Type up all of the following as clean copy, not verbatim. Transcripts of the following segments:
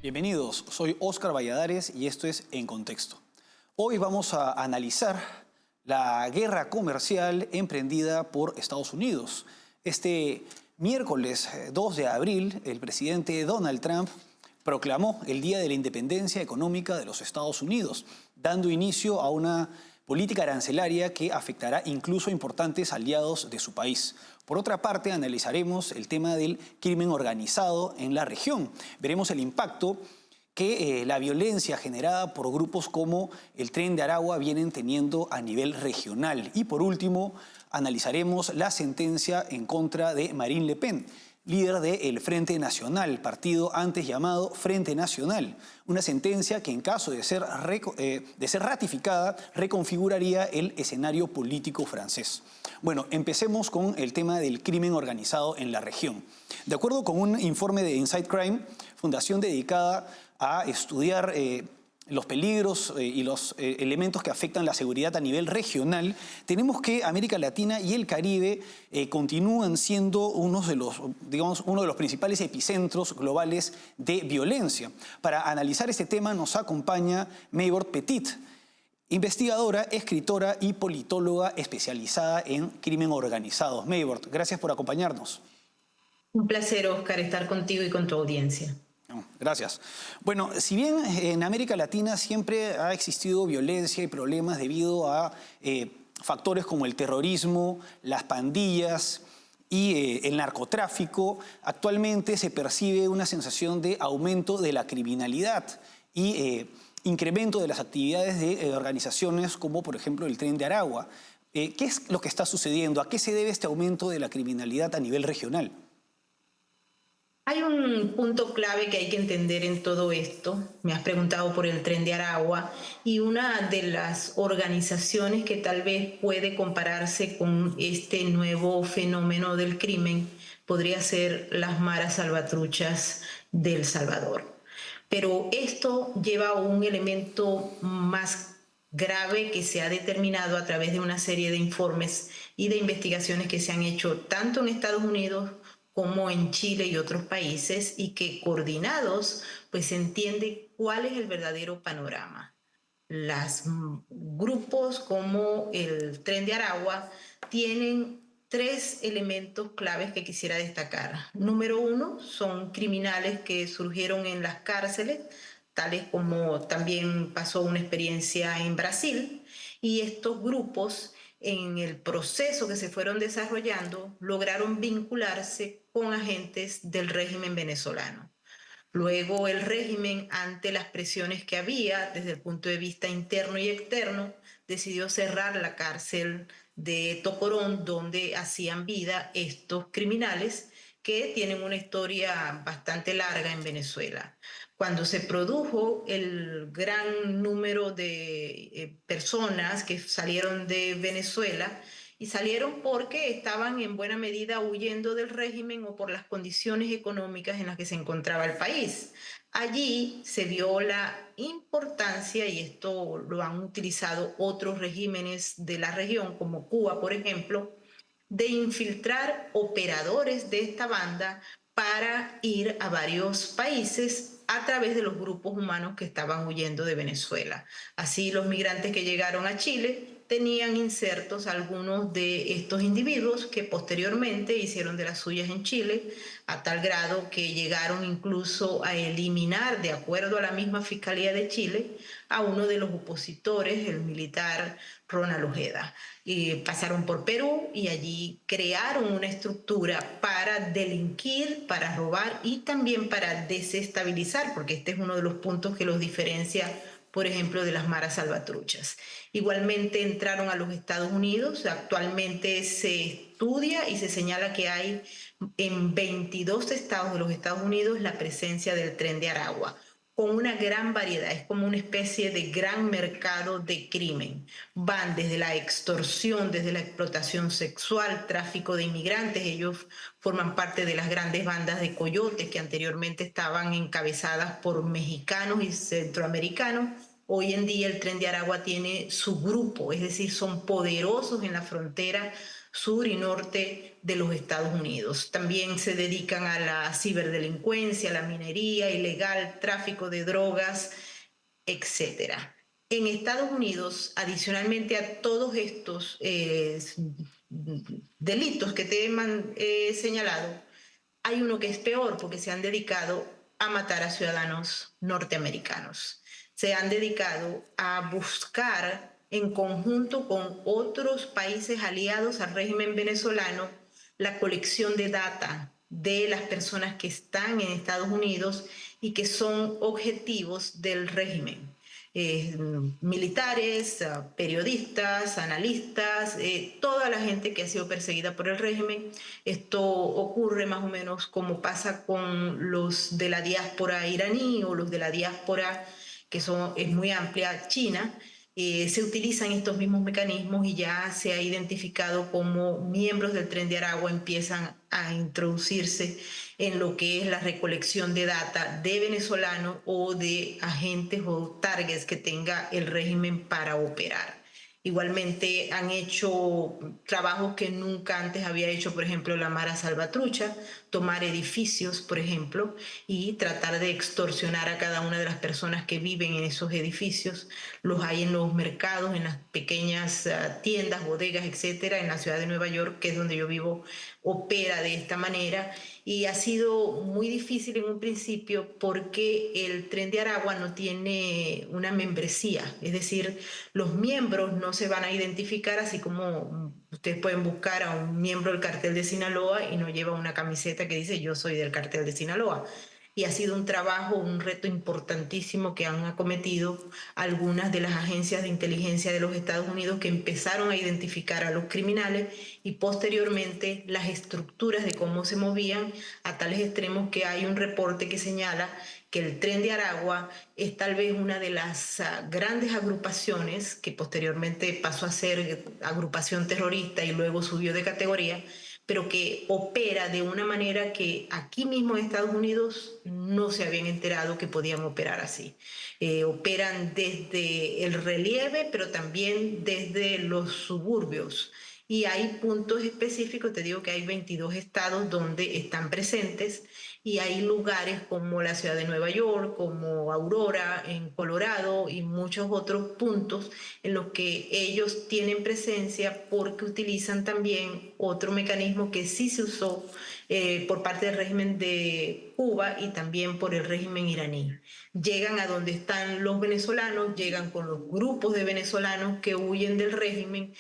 Bienvenidos, soy Óscar Valladares y esto es En Contexto. Hoy vamos a analizar la guerra comercial emprendida por Estados Unidos. Este miércoles 2 de abril, el presidente Donald Trump proclamó el Día de la Independencia Económica de los Estados Unidos, dando inicio a una política arancelaria que afectará incluso a importantes aliados de su país. Por otra parte, analizaremos el tema del crimen organizado en la región. Veremos el impacto que la violencia generada por grupos como el Tren de Aragua vienen teniendo a nivel regional. Y por último, analizaremos la sentencia en contra de Marine Le Pen, líder del Frente Nacional, partido antes llamado Frente Nacional. Una sentencia que en caso de ser ratificada reconfiguraría el escenario político francés. Bueno, empecemos con el tema del crimen organizado en la región. De acuerdo con un informe de Inside Crime, fundación dedicada a estudiar los peligros y los elementos que afectan la seguridad a nivel regional, tenemos que América Latina y el Caribe continúan siendo uno de los principales epicentros globales de violencia. Para analizar este tema nos acompaña Maybord Petit, investigadora, escritora y politóloga especializada en crimen organizado. Maybord, gracias por acompañarnos. Un placer, Óscar, estar contigo y con tu audiencia. Gracias. Bueno, si bien en América Latina siempre ha existido violencia y problemas debido a factores como el terrorismo, las pandillas y el narcotráfico, actualmente se percibe una sensación de aumento de la criminalidad y incremento de las actividades de organizaciones como, por ejemplo, el Tren de Aragua. ¿Qué es lo que está sucediendo? ¿A qué se debe este aumento de la criminalidad a nivel regional? Hay un punto clave que hay que entender en todo esto. Me has preguntado por el Tren de Aragua y una de las organizaciones que tal vez puede compararse con este nuevo fenómeno del crimen podría ser las maras salvatruchas de El Salvador. Pero esto lleva a un elemento más grave que se ha determinado a través de una serie de informes y de investigaciones que se han hecho tanto en Estados Unidos como en Chile y otros países, y que coordinados pues se entiende cuál es el verdadero panorama. Los grupos como el Tren de Aragua tienen tres elementos claves que quisiera destacar. Número uno, son criminales que surgieron en las cárceles, tales como también pasó una experiencia en Brasil, y estos grupos en el proceso que se fueron desarrollando lograron vincularse con agentes del régimen venezolano. Luego el régimen, ante las presiones que había desde el punto de vista interno y externo, decidió cerrar la cárcel de Tocorón, donde hacían vida estos criminales que tienen una historia bastante larga en Venezuela. Cuando se produjo el gran número de personas que salieron de Venezuela, y salieron porque estaban en buena medida huyendo del régimen o por las condiciones económicas en las que se encontraba el país. Allí se vio la importancia, y esto lo han utilizado otros regímenes de la región, como Cuba, por ejemplo, de infiltrar operadores de esta banda para ir a varios países a través de los grupos humanos que estaban huyendo de Venezuela. Así, los migrantes que llegaron a Chile tenían insertos algunos de estos individuos que posteriormente hicieron de las suyas en Chile, a tal grado que llegaron incluso a eliminar, de acuerdo a la misma Fiscalía de Chile, a uno de los opositores, el militar Ronald Ojeda. Pasaron por Perú y allí crearon una estructura para delinquir, para robar y también para desestabilizar, porque este es uno de los puntos que los diferencia, por ejemplo, de las maras salvatruchas. Igualmente entraron a los Estados Unidos. Actualmente se estudia y se señala que hay en 22 estados de los Estados Unidos la presencia del Tren de Aragua, con una gran variedad. Es como una especie de gran mercado de crimen. Van desde la extorsión, desde la explotación sexual, tráfico de inmigrantes. Ellos forman parte de las grandes bandas de coyotes que anteriormente estaban encabezadas por mexicanos y centroamericanos. Hoy en día el Tren de Aragua tiene su grupo, es decir, son poderosos en la frontera sur y norte de los Estados Unidos. También se dedican a la ciberdelincuencia, la minería ilegal, tráfico de drogas, etcétera. En Estados Unidos, adicionalmente a todos estos delitos que te he señalado, hay uno que es peor porque se han dedicado a matar a ciudadanos norteamericanos. Se han dedicado a buscar en conjunto con otros países aliados al régimen venezolano la colección de data de las personas que están en Estados Unidos y que son objetivos del régimen. Militares, periodistas, analistas, toda la gente que ha sido perseguida por el régimen. Esto ocurre más o menos como pasa con los de la diáspora iraní o los de la diáspora es muy amplia, China. Se utilizan estos mismos mecanismos y ya se ha identificado como miembros del Tren de Aragua empiezan a introducirse en lo que es la recolección de data de venezolanos o de agentes o targets que tenga el régimen para operar. Igualmente han hecho trabajos que nunca antes había hecho, por ejemplo, la Mara Salvatrucha, tomar edificios, por ejemplo, y tratar de extorsionar a cada una de las personas que viven en esos edificios. Los hay en los mercados, en las pequeñas tiendas, bodegas, etcétera. En la ciudad de Nueva York, que es donde yo vivo, opera de esta manera. Y ha sido muy difícil en un principio porque el Tren de Aragua no tiene una membresía, es decir, los miembros no se van a identificar, así como ustedes pueden buscar a un miembro del cartel de Sinaloa y no lleva una camiseta que dice yo soy del cartel de Sinaloa. Y ha sido un trabajo, un reto importantísimo que han acometido algunas de las agencias de inteligencia de los Estados Unidos que empezaron a identificar a los criminales y posteriormente las estructuras de cómo se movían a tales extremos que hay un reporte que señala que el Tren de Aragua es tal vez una de las grandes agrupaciones que posteriormente pasó a ser agrupación terrorista y luego subió de categoría, pero que opera de una manera que aquí mismo en Estados Unidos no se habían enterado que podían operar así. Operan desde el relieve, pero también desde los suburbios. Y hay puntos específicos, te digo que hay 22 estados donde están presentes y hay lugares como la ciudad de Nueva York, como Aurora, en Colorado y muchos otros puntos en los que ellos tienen presencia porque utilizan también otro mecanismo que sí se usó por parte del régimen de Cuba y también por el régimen iraní. Llegan a donde están los venezolanos, llegan con los grupos de venezolanos que huyen del régimen,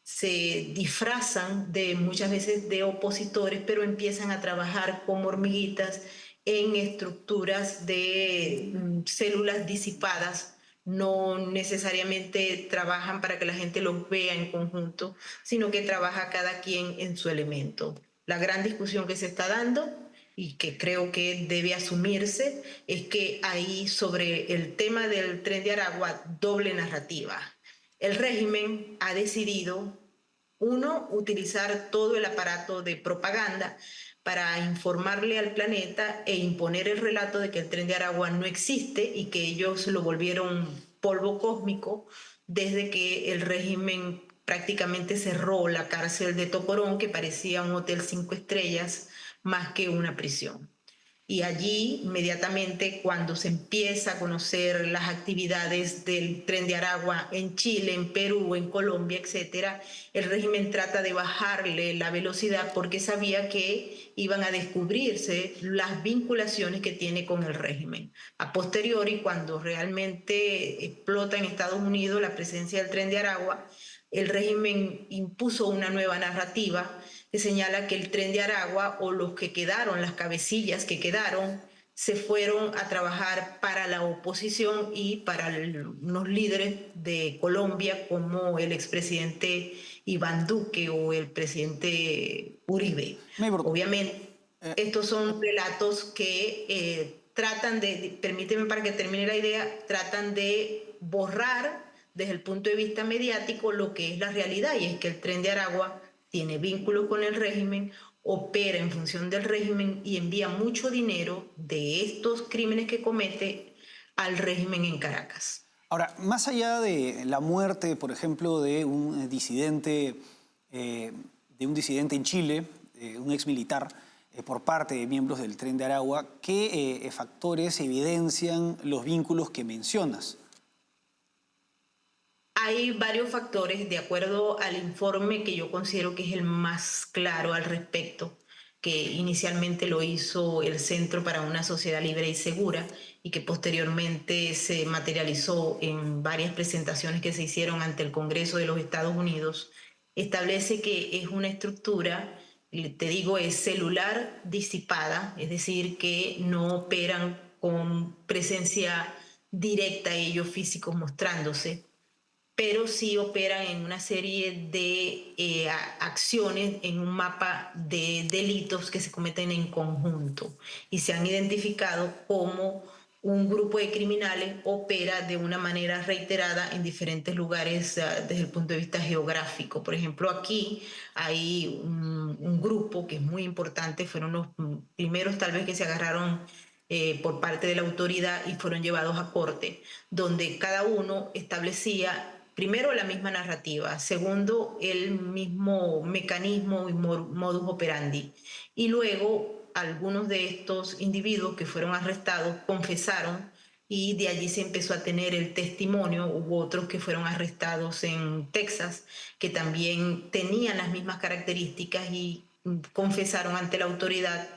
se disfrazan de muchas veces de opositores, pero empiezan a trabajar como hormiguitas en estructuras de células disipadas. No necesariamente trabajan para que la gente los vea en conjunto, sino que trabaja cada quien en su elemento. La gran discusión que se está dando y que creo que debe asumirse es que hay sobre el tema del Tren de Aragua doble narrativa. El régimen ha decidido, uno, utilizar todo el aparato de propaganda para informarle al planeta e imponer el relato de que el Tren de Aragua no existe y que ellos lo volvieron polvo cósmico desde que el régimen prácticamente cerró la cárcel de Tocorón, que parecía un hotel 5 estrellas más que una prisión. Y allí, inmediatamente, cuando se empieza a conocer las actividades del Tren de Aragua en Chile, en Perú, en Colombia, etcétera, el régimen trata de bajarle la velocidad porque sabía que iban a descubrirse las vinculaciones que tiene con el régimen. A posteriori, cuando realmente explota en Estados Unidos la presencia del Tren de Aragua, el régimen impuso una nueva narrativa que señala que el Tren de Aragua o los que quedaron, las cabecillas que quedaron, se fueron a trabajar para la oposición y para unos líderes de Colombia como el expresidente Iván Duque o el presidente Uribe. Maybord, Obviamente, estos son relatos que tratan de, permíteme para que termine la idea, tratan de borrar desde el punto de vista mediático lo que es la realidad, y es que el Tren de Aragua tiene vínculos con el régimen, opera en función del régimen y envía mucho dinero de estos crímenes que comete al régimen en Caracas. ahora, más allá de la muerte, por ejemplo, de un disidente de un disidente en Chile, un ex militar, por parte de miembros del Tren de Aragua. ¿Qué factores evidencian los vínculos que mencionas? Hay varios factores, de acuerdo al informe que yo considero que es el más claro al respecto, que inicialmente lo hizo el Centro para una Sociedad Libre y Segura y que posteriormente se materializó en varias presentaciones que se hicieron ante el Congreso de los Estados Unidos. Establece que es una estructura, te digo, es celular disipada, es decir, que no operan con presencia directa ellos físicos mostrándose, pero sí operan en una serie de acciones en un mapa de delitos que se cometen en conjunto y se han identificado como un grupo de criminales opera de una manera reiterada en diferentes lugares desde el punto de vista geográfico. Por ejemplo, aquí hay un grupo que es muy importante, fueron los primeros tal vez que se agarraron por parte de la autoridad y fueron llevados a corte, donde cada uno establecía primero la misma narrativa, segundo el mismo mecanismo y modus operandi, y luego algunos de estos individuos que fueron arrestados confesaron y de allí se empezó a tener el testimonio. Hubo otros que fueron arrestados en Texas que también tenían las mismas características y confesaron ante la autoridad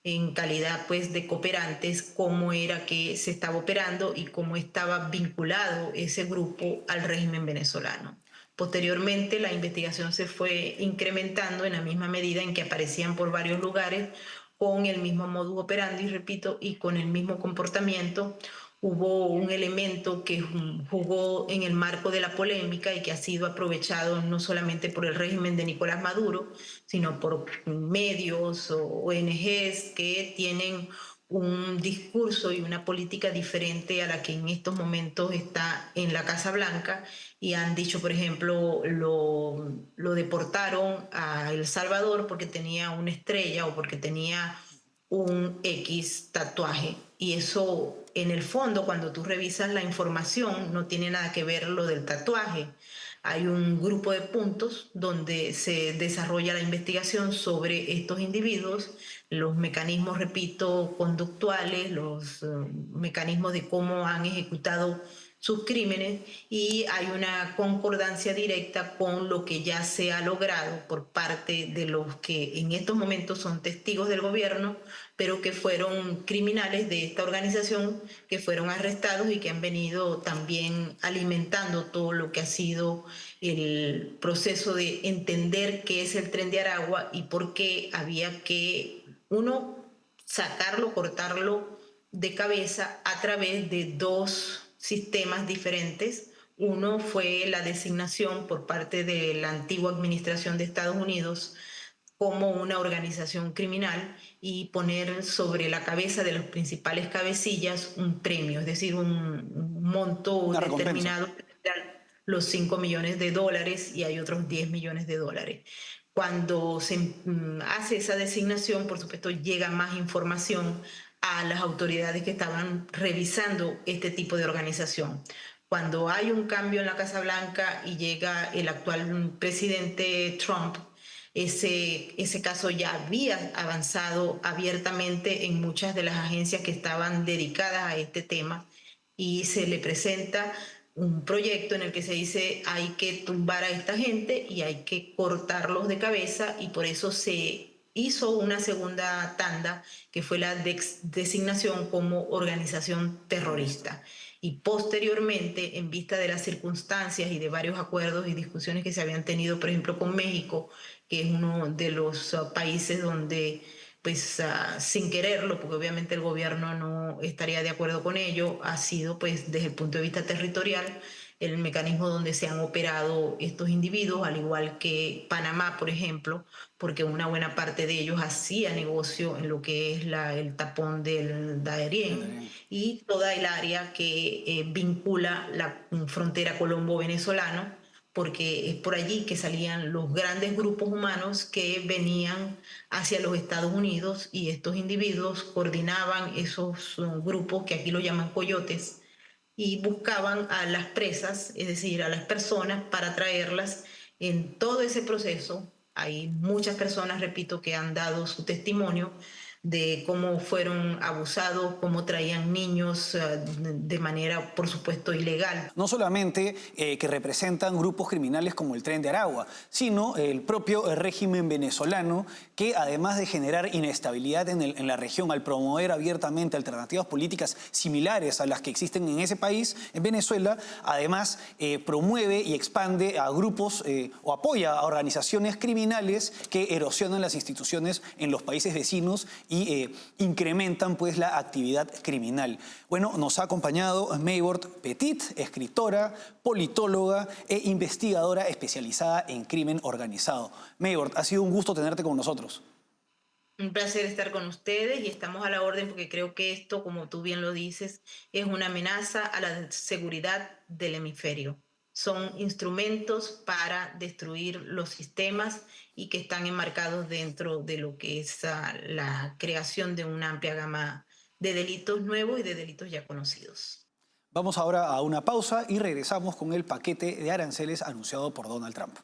en calidad pues de cooperantes cómo era que se estaba operando y cómo estaba vinculado ese grupo al régimen venezolano. Posteriormente la investigación se fue incrementando en la misma medida en que aparecían por varios lugares con el mismo modus operandi, repito, y con el mismo comportamiento. Hubo un elemento que jugó en el marco de la polémica y que ha sido aprovechado no solamente por el régimen de Nicolás Maduro, sino por medios o ONGs que tienen un discurso y una política diferente a la que en estos momentos está en la Casa Blanca y han dicho, por ejemplo, lo deportaron a El Salvador porque tenía una estrella o porque tenía un X tatuaje. Y eso, en el fondo, cuando tú revisas la información, no tiene nada que ver lo del tatuaje. Hay un grupo de puntos donde se desarrolla la investigación sobre estos individuos, los mecanismos, repito, conductuales, los mecanismos de cómo han ejecutado sus crímenes, y hay una concordancia directa con lo que ya se ha logrado por parte de los que en estos momentos son testigos del gobierno, pero que fueron criminales de esta organización, que fueron arrestados y que han venido también alimentando todo lo que ha sido el proceso de entender qué es el Tren de Aragua y por qué había que, uno, sacarlo, cortarlo de cabeza a través de dos sistemas diferentes. Uno fue la designación por parte de la antigua administración de Estados Unidos como una organización criminal y poner sobre la cabeza de los principales cabecillas un premio, es decir, un monto Una recompensa. determinado, los 5 millones de dólares, y hay otros 10 millones de dólares. Cuando se hace esa designación, por supuesto, llega más información a las autoridades que estaban revisando este tipo de organización. Cuando hay un cambio en la Casa Blanca y llega el actual presidente Trump, ese caso ya había avanzado abiertamente en muchas de las agencias que estaban dedicadas a este tema y se le presenta un proyecto en el que se dice hay que tumbar a esta gente y hay que cortarlos de cabeza, y por eso se hizo una segunda tanda que fue la designación como organización terrorista. Y posteriormente, en vista de las circunstancias y de varios acuerdos y discusiones que se habían tenido, por ejemplo, con México, que es uno de los países donde, pues sin quererlo, porque obviamente el gobierno no estaría de acuerdo con ello, ha sido, pues desde el punto de vista territorial, el mecanismo donde se han operado estos individuos, al igual que Panamá, por ejemplo, porque una buena parte de ellos hacía negocio en lo que es el tapón del Darién y toda el área que vincula la frontera colombo-venezolana, porque es por allí que salían los grandes grupos humanos que venían hacia los Estados Unidos, y estos individuos coordinaban esos grupos que aquí lo llaman coyotes y buscaban a las presas, es decir, a las personas para traerlas en todo ese proceso. Hay muchas personas, repito, que han dado su testimonio de cómo fueron abusados, cómo traían niños de manera, por supuesto, ilegal. No solamente que representan grupos criminales como el Tren de Aragua, sino el propio régimen venezolano que además de generar inestabilidad en la región al promover abiertamente alternativas políticas similares a las que existen en ese país, en Venezuela, además promueve y expande a grupos o apoya a organizaciones criminales que erosionan las instituciones en los países vecinos y incrementan pues la actividad criminal. Bueno, nos ha acompañado Maybord Petit, escritora, politóloga e investigadora especializada en crimen organizado. Maybord, ha sido un gusto tenerte con nosotros. Un placer estar con ustedes y estamos a la orden porque creo que esto, como tú bien lo dices, es una amenaza a la seguridad del hemisferio. Son instrumentos para destruir los sistemas y que están enmarcados dentro de lo que es la creación de una amplia gama de delitos nuevos y de delitos ya conocidos. Vamos ahora a una pausa y regresamos con el paquete de aranceles anunciado por Donald Trump.